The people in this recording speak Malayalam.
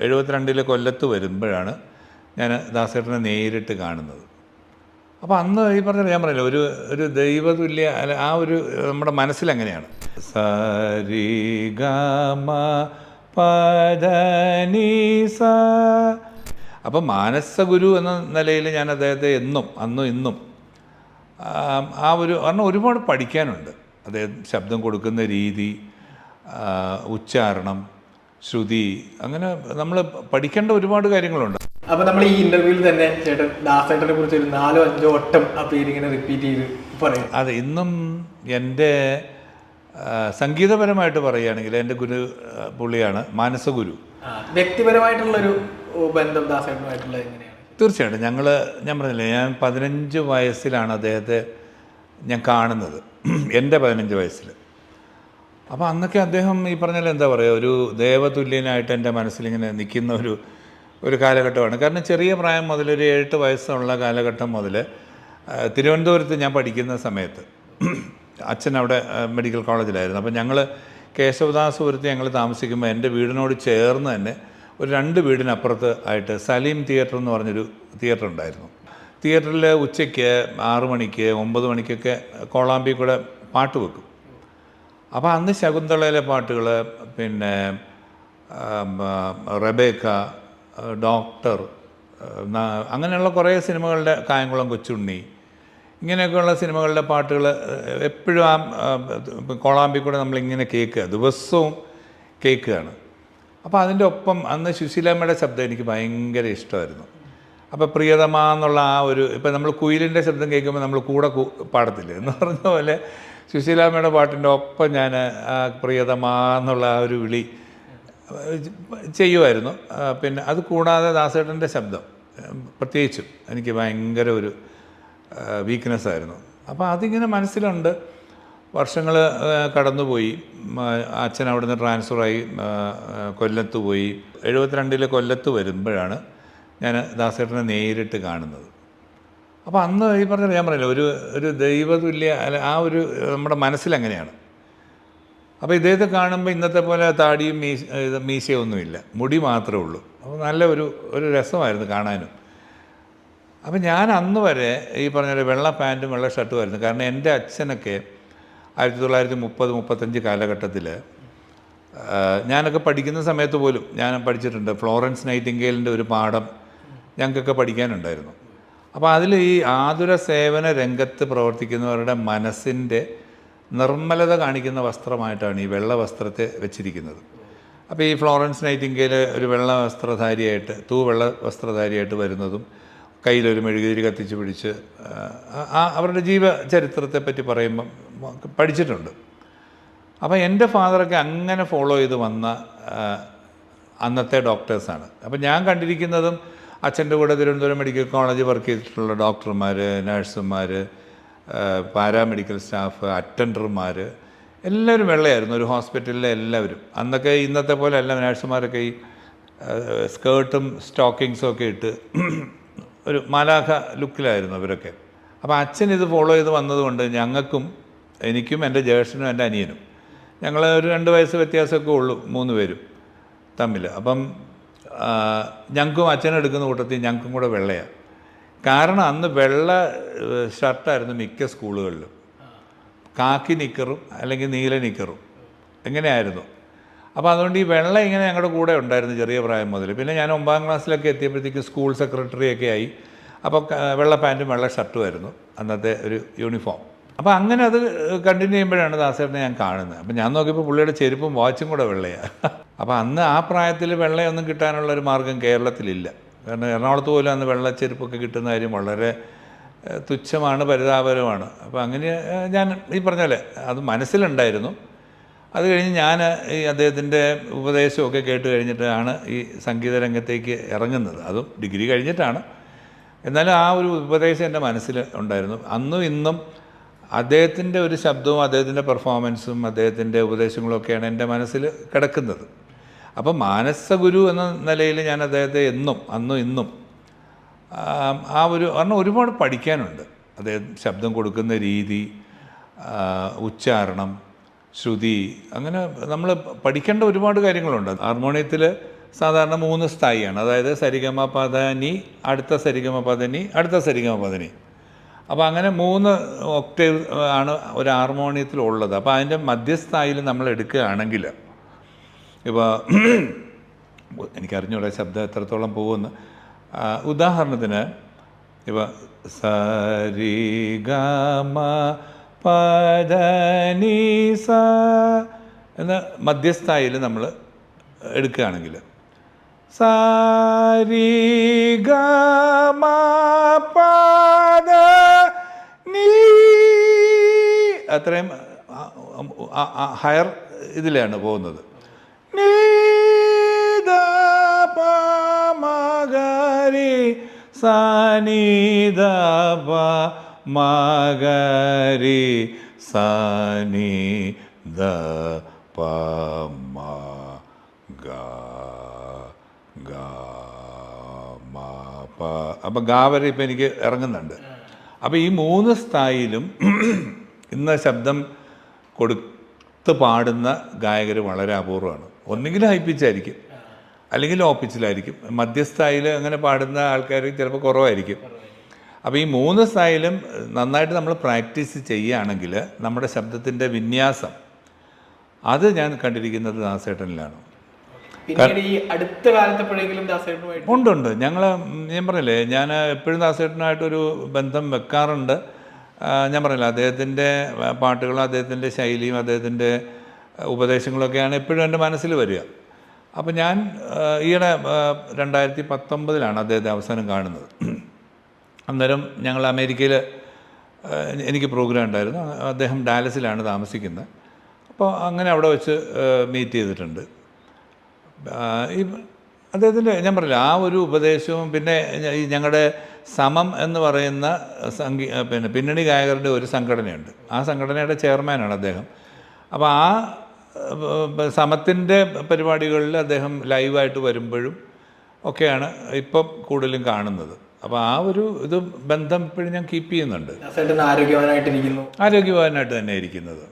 72 കൊല്ലത്ത് വരുമ്പോഴാണ് ഞാൻ ദാസേട്ടനെ നേരിട്ട് കാണുന്നത്. അപ്പോൾ അന്ന് ഈ പറഞ്ഞ ഞാൻ പറഞ്ഞില്ല, ഒരു ദൈവതുല്യ അല്ല, ആ ഒരു നമ്മുടെ മനസ്സിലങ്ങനെയാണ്. സരി ഗമ പദനി സ. അപ്പം മാനസഗുരു എന്ന നിലയിൽ ഞാൻ അദ്ദേഹത്തെ എന്നും അന്നും ഇന്നും കാരണം ഒരുപാട് പഠിക്കാനുണ്ട്. അദ്ദേഹം ശബ്ദം കൊടുക്കുന്ന രീതി, ഉച്ചാരണം, ശ്രുതി, അങ്ങനെ നമ്മൾ പഠിക്കേണ്ട ഒരുപാട് കാര്യങ്ങളുണ്ട്. അപ്പോൾ നമ്മൾ ഈ ഇന്റർവ്യൂവിൽ തന്നെ ചേട്ടൻ ദാസേട്ടനെ കുറിച്ച് ഒരു 4-5 വട്ടം ആ പേരിങ്ങനെ റിപ്പീറ്റ് ചെയ്ത് പറയും. അതെ, ഇന്നും എൻ്റെ സംഗീതപരമായിട്ട് പറയുകയാണെങ്കിൽ എൻ്റെ ഗുരു പുള്ളിയാണ്, മാനസഗുരു. വ്യക്തിപരമായിട്ടുള്ളൊരു ബന്ധം ദാസേട്ടനുമായിട്ടുള്ള എങ്ങനെയാണ്? തീർച്ചയായിട്ടും ഞാൻ പറഞ്ഞില്ലേ, ഞാൻ 15 വയസ്സിലാണ് അദ്ദേഹത്തെ ഞാൻ കാണുന്നത്, എൻ്റെ 15 വയസ്സിൽ. അപ്പോൾ അന്നൊക്കെ അദ്ദേഹം ഈ പറഞ്ഞാൽ എന്താ പറയുക, ഒരു ദേവതുല്യനായിട്ട് എൻ്റെ മനസ്സിലിങ്ങനെ നിൽക്കുന്ന ഒരു കാലഘട്ടമാണ്. കാരണം ചെറിയ പ്രായം മുതൽ, ഒരു 7 വയസ്സുള്ള കാലഘട്ടം മുതൽ തിരുവനന്തപുരത്ത് ഞാൻ പഠിക്കുന്ന സമയത്ത് അച്ഛൻ അവിടെ മെഡിക്കൽ കോളേജിലായിരുന്നു. അപ്പോൾ ഞങ്ങൾ കേശവദാസപുരത്ത് ഞങ്ങൾ താമസിക്കുമ്പോൾ എൻ്റെ വീടിനോട് ചേർന്ന് തന്നെ ഒരു 2 വീടിനപ്പുറത്ത് ആയിട്ട് സലീം തിയേറ്റർ എന്ന് പറഞ്ഞൊരു തിയേറ്റർ ഉണ്ടായിരുന്നു. തിയേറ്ററിൽ ഉച്ചയ്ക്ക് 6 മണിക്ക് 9 മണിക്കൊക്കെ കോളാമ്പി കൂടെ പാട്ട് വെക്കും. അപ്പോൾ അന്ന് ശകുന്തളയിലെ പാട്ടുകൾ, പിന്നെ റബേക്ക, ഡോക്ടർ, അങ്ങനെയുള്ള കുറേ സിനിമകളുടെ, കായംകുളം കൊച്ചുണ്ണി, ഇങ്ങനെയൊക്കെയുള്ള സിനിമകളുടെ പാട്ടുകൾ എപ്പോഴും ആ കോളാമ്പി കൂടെ നമ്മളിങ്ങനെ കേൾക്കുക, ദിവസവും കേൾക്കുകയാണ്. അപ്പോൾ അതിൻ്റെ ഒപ്പം അന്ന് സുശീലാമ്മയുടെ ശബ്ദം എനിക്ക് ഭയങ്കര ഇഷ്ടമായിരുന്നു. അപ്പോൾ പ്രിയതമ എന്നുള്ള ഇപ്പം നമ്മൾ കുയിലിൻ്റെ ശബ്ദം കേൾക്കുമ്പോൾ നമ്മൾ കൂടെ പാടത്തില്ലേ എന്ന് പറഞ്ഞ പോലെ സുശീലാമ്മയുടെ പാട്ടിൻ്റെ ഒപ്പം ഞാൻ ആ പ്രിയതമ എന്നുള്ള ആ ഒരു വിളി ചെയ്യുമായിരുന്നു. പിന്നെ അത് കൂടാതെ ദാസേട്ടൻ്റെ ശബ്ദം പ്രത്യേകിച്ചും എനിക്ക് ഭയങ്കര ഒരു വീക്ക്നെസ്സായിരുന്നു. അപ്പോൾ അതിങ്ങനെ മനസ്സിലുണ്ട്. വർഷങ്ങൾ കടന്നുപോയി. അച്ഛൻ അവിടുന്ന് ട്രാൻസ്ഫറായി കൊല്ലത്ത് പോയി. 72 കൊല്ലത്ത് വരുമ്പോഴാണ് ഞാൻ ദാസേട്ടനെ നേരിട്ട് കാണുന്നത്. അപ്പോൾ അന്ന് ഈ പറഞ്ഞ ഞാൻ പറഞ്ഞില്ല, ഒരു ദൈവതുല്യ അല്ല, ആ നമ്മുടെ മനസ്സിലങ്ങനെയാണ്. അപ്പോൾ ഇദ്ദേഹത്തെ കാണുമ്പോൾ ഇന്നത്തെ പോലെ താടിയും മീശയൊന്നുമില്ല, മുടി മാത്രമേ ഉള്ളൂ. അപ്പോൾ നല്ല ഒരു രസമായിരുന്നു കാണാനും. അപ്പോൾ ഞാൻ അന്ന് വരെ ഈ പറഞ്ഞ വെള്ള പാൻറ്റും വെള്ള ഷർട്ടുമായിരുന്നു. കാരണം എൻ്റെ അച്ഛനൊക്കെ 1930-35 കാലഘട്ടത്തിൽ ഞാനൊക്കെ പഠിക്കുന്ന സമയത്ത് പോലും ഞാൻ പഠിച്ചിട്ടുണ്ട്. ഫ്ലോറൻസ് നൈറ്റിംഗേലിൻ്റെ ഒരു പാഠം ഞങ്ങൾക്കൊക്കെ പഠിക്കാനുണ്ടായിരുന്നു. അപ്പോൾ അതിൽ ഈ ആതുര സേവന രംഗത്ത് പ്രവർത്തിക്കുന്നവരുടെ മനസ്സിൻ്റെ നിർമ്മലത കാണിക്കുന്ന വസ്ത്രമായിട്ടാണ് ഈ വെള്ള വസ്ത്രത്തെ വെച്ചിരിക്കുന്നത്. അപ്പോൾ ഈ ഫ്ലോറൻസ് നൈറ്റിംഗേൽ ഒരു വെള്ള വസ്ത്രധാരിയായിട്ട്, വെള്ള വസ്ത്രധാരിയായിട്ട് വരുന്നതും കയ്യിലൊരു മെഴുകുതിരി കത്തിച്ച് പിടിച്ച് അവരുടെ ജീവചരിത്രത്തെപ്പറ്റി പറയുമ്പം പഠിച്ചിട്ടുണ്ട്. അപ്പോൾ എൻ്റെ ഫാദറൊക്കെ അങ്ങനെ ഫോളോ ചെയ്ത് വന്ന അന്നത്തെ ഡോക്ടേഴ്സാണ്. അപ്പോൾ ഞാൻ കണ്ടിരിക്കുന്നതും അച്ഛൻ്റെ കൂടെ തിരുവനന്തപുരം മെഡിക്കൽ കോളേജ് വർക്ക് ചെയ്തിട്ടുള്ള ഡോക്ടർമാർ, നഴ്സുമാർ, പാരാമെഡിക്കൽ സ്റ്റാഫ്, അറ്റൻഡർമാർ എല്ലാവരും വെള്ളയായിരുന്നു. ഒരു ഹോസ്പിറ്റലിലെ എല്ലാവരും. അന്നൊക്കെ ഇന്നത്തെ പോലെ അല്ല, നഴ്സുമാരൊക്കെ ഈ സ്കേർട്ടും സ്റ്റോക്കിങ്സും ഒക്കെ ഇട്ട് ഒരു മാലാഖ ലുക്കിലായിരുന്നു അവരൊക്കെ. അപ്പോൾ അച്ഛൻ ഇത് ഫോളോ ചെയ്ത് വന്നതുകൊണ്ട് എനിക്കും എൻ്റെ ജ്യേഷ്ഠനും എൻ്റെ അനിയനും, ഞങ്ങൾ ഒരു 2 വയസ്സ് വ്യത്യാസമൊക്കെ ഉള്ളൂ 3 പേരും തമ്മിൽ. അപ്പം ഞങ്ങൾക്കും അച്ഛനെടുക്കുന്ന കൂട്ടത്തിൽ ഞങ്ങൾക്കും കൂടെ വെള്ളയാണ്. കാരണം അന്ന് വെള്ള ഷർട്ടായിരുന്നു മിക്ക സ്കൂളുകളിലും, കാക്കി നിക്കറും അല്ലെങ്കിൽ നീല നിക്കറും എങ്ങനെയായിരുന്നു. അപ്പോൾ അതുകൊണ്ട് ഈ വെള്ള ഇങ്ങനെ ഞങ്ങളുടെ കൂടെ ഉണ്ടായിരുന്നു ചെറിയ പ്രായം മുതൽ. പിന്നെ ഞാൻ 9ാം ക്ലാസ്സിലൊക്കെ എത്തിയപ്പോഴത്തേക്ക് സ്കൂൾ സെക്രട്ടറിയൊക്കെ ആയി. അപ്പോൾ വെള്ള പാൻറ്റും വെള്ള ഷർട്ടുമായിരുന്നു അന്നത്തെ ഒരു യൂണിഫോം. അപ്പോൾ അങ്ങനെ അത് കണ്ടിന്യൂ ചെയ്യുമ്പോഴാണ് ദാസേട്ടനെ ഞാൻ കാണുന്നത്. അപ്പോൾ ഞാൻ നോക്കിയപ്പോൾ പുള്ളിയുടെ ചെരുപ്പും വാച്ചും കൂടെ വെള്ളയാണ്. അപ്പോൾ അന്ന് ആ പ്രായത്തിൽ വെള്ളയൊന്നും കിട്ടാനുള്ളൊരു മാർഗ്ഗം കേരളത്തിലില്ല. കാരണം എറണാകുളത്ത് പോലും അന്ന് വെള്ളച്ചെരുപ്പൊക്കെ കിട്ടുന്ന കാര്യം വളരെ തുച്ഛമാണ്, പരിതാപകരമാണ്. അപ്പോൾ അങ്ങനെ ഞാൻ ഈ പറഞ്ഞ പോലെ അത് മനസ്സിലുണ്ടായിരുന്നു. അത് കഴിഞ്ഞ് ഞാൻ ഈ അദ്ദേഹത്തിൻ്റെ ഉപദേശമൊക്കെ കേട്ട് കഴിഞ്ഞിട്ടാണ് ഈ സംഗീത രംഗത്തേക്ക് ഇറങ്ങുന്നത്. അതും ഡിഗ്രി കഴിഞ്ഞിട്ടാണ്. എന്നാലും ആ ഒരു ഉപദേശം എൻ്റെ മനസ്സിൽ ഉണ്ടായിരുന്നു. അന്നും ഇന്നും അദ്ദേഹത്തിൻ്റെ ഒരു ശബ്ദവും അദ്ദേഹത്തിൻ്റെ പെർഫോമൻസും അദ്ദേഹത്തിൻ്റെ ഉപദേശങ്ങളൊക്കെയാണ് എൻ്റെ മനസ്സിൽ കിടക്കുന്നത്. അപ്പോൾ മാനസഗുരു എന്ന നിലയിൽ ഞാൻ അദ്ദേഹത്തെ അന്നും ഇന്നും കാരണം ഒരുപാട് പഠിക്കാനുണ്ട്. അദ്ദേഹം ശബ്ദം കൊടുക്കുന്ന രീതി, ഉച്ചാരണം, ശ്രുതി, അങ്ങനെ നമ്മൾ പഠിക്കേണ്ട ഒരുപാട് കാര്യങ്ങളുണ്ട്. ഹാർമോണിയത്തിൽ സാധാരണ 3 സ്ഥായിയാണ്. അതായത് സരിഗമ പദനി, അടുത്ത സരിഗമ പദനി, അടുത്ത സരിഗമ പദനി. അപ്പോൾ അങ്ങനെ 3 ഒക്ടേവ് ആണ് ഒരു ഹാർമോണിയത്തിലുള്ളത്. അപ്പോൾ അതിൻ്റെ മധ്യസ്ഥായിൽ നമ്മൾ എടുക്കുകയാണെങ്കിൽ, ഇപ്പോൾ എനിക്കറിഞ്ഞൂടെ ശബ്ദം എത്രത്തോളം പോകുമെന്ന്. ഉദാഹരണത്തിന് ഇപ്പോൾ സരിഗമ പദനി സ എന്ന മധ്യസ്ഥായിൽ നമ്മൾ എടുക്കുകയാണെങ്കിൽ സരിഗമ പദനി, അത്രയും ഹയർ ഇതിലാണ് പോകുന്നത്. മഗരി സനി ദ മഗരി സനി ദ പ മ ഗ ഗ മ പ. അപ്പം ഗാ വരെ ഇപ്പം എനിക്ക് ഇറങ്ങുന്നുണ്ട്. അപ്പോൾ ഈ 3 സ്ഥായിലും ഇന്ന് ശബ്ദം കൊടുത്ത് പാടുന്ന ഗായകർ വളരെ അപൂർവമാണ്. ഒന്നുകിൽ ഹൈ പിച്ചായിരിക്കും, അല്ലെങ്കിൽ ലോ പിച്ചിലായിരിക്കും. മധ്യസ്ഥായിൽ അങ്ങനെ പാടുന്ന ആൾക്കാർ ചിലപ്പോൾ കുറവായിരിക്കും. അപ്പോൾ ഈ 3 സ്ഥായിലും നന്നായിട്ട് നമ്മൾ പ്രാക്ടീസ് ചെയ്യുകയാണെങ്കിൽ നമ്മുടെ ശബ്ദത്തിൻ്റെ വിന്യാസം അത് ഞാൻ കണ്ടിരിക്കുന്നത് ദാസേട്ടനിലാണ്. പിന്നീട് ഈ അടുത്ത കാലത്തെപ്പോഴെങ്കിലും ദാസേട്ടനുമായിട്ട് ഉണ്ട്. ഞാൻ പറഞ്ഞില്ലേ, ഞാൻ എപ്പോഴും ദാസേട്ടനായിട്ടൊരു ബന്ധം വെക്കാറുണ്ട്. ഞാൻ പറഞ്ഞില്ല, അദ്ദേഹത്തിൻ്റെ പാട്ടുകളും അദ്ദേഹത്തിൻ്റെ ശൈലിയും അദ്ദേഹത്തിൻ്റെ ഉപദേശങ്ങളൊക്കെയാണ് എപ്പോഴും എൻ്റെ മനസ്സിൽ വരിക. അപ്പോൾ ഞാൻ ഈയിടെ 2019 അദ്ദേഹത്തെ അവസാനം കാണുന്നത്. അന്നേരം ഞങ്ങൾ അമേരിക്കയിൽ എനിക്ക് പ്രോഗ്രാം ഉണ്ടായിരുന്നു. അദ്ദേഹം ഡാലസിലാണ് താമസിക്കുന്നത്. അപ്പോൾ അങ്ങനെ അവിടെ വെച്ച് മീറ്റ് ചെയ്തിട്ടുണ്ട്. ഈ അദ്ദേഹത്തിൻ്റെ ഞാൻ പറഞ്ഞില്ല, ആ ഒരു ഉപദേശവും പിന്നെ ഈ ഞങ്ങളുടെ സമം എന്ന് പറയുന്ന പിന്നണി ഗായകരുടെ ഒരു സംഘടനയുണ്ട്. ആ സംഘടനയുടെ ചെയർമാനാണ് അദ്ദേഹം. അപ്പോൾ ആ സമത്തിൻ്റെ പരിപാടികളിൽ അദ്ദേഹം ലൈവായിട്ട് വരുമ്പോഴും ഒക്കെയാണ് ഇപ്പം കൂടുതലും കാണുന്നത്. അപ്പോൾ ആ ഒരു ബന്ധം ഇപ്പോഴും ഞാൻ കീപ്പ് ചെയ്യുന്നുണ്ട്. ആരോഗ്യവാനായിട്ട് ആരോഗ്യവാനായിട്ട് തന്നെ ഇരിക്കുന്നത്.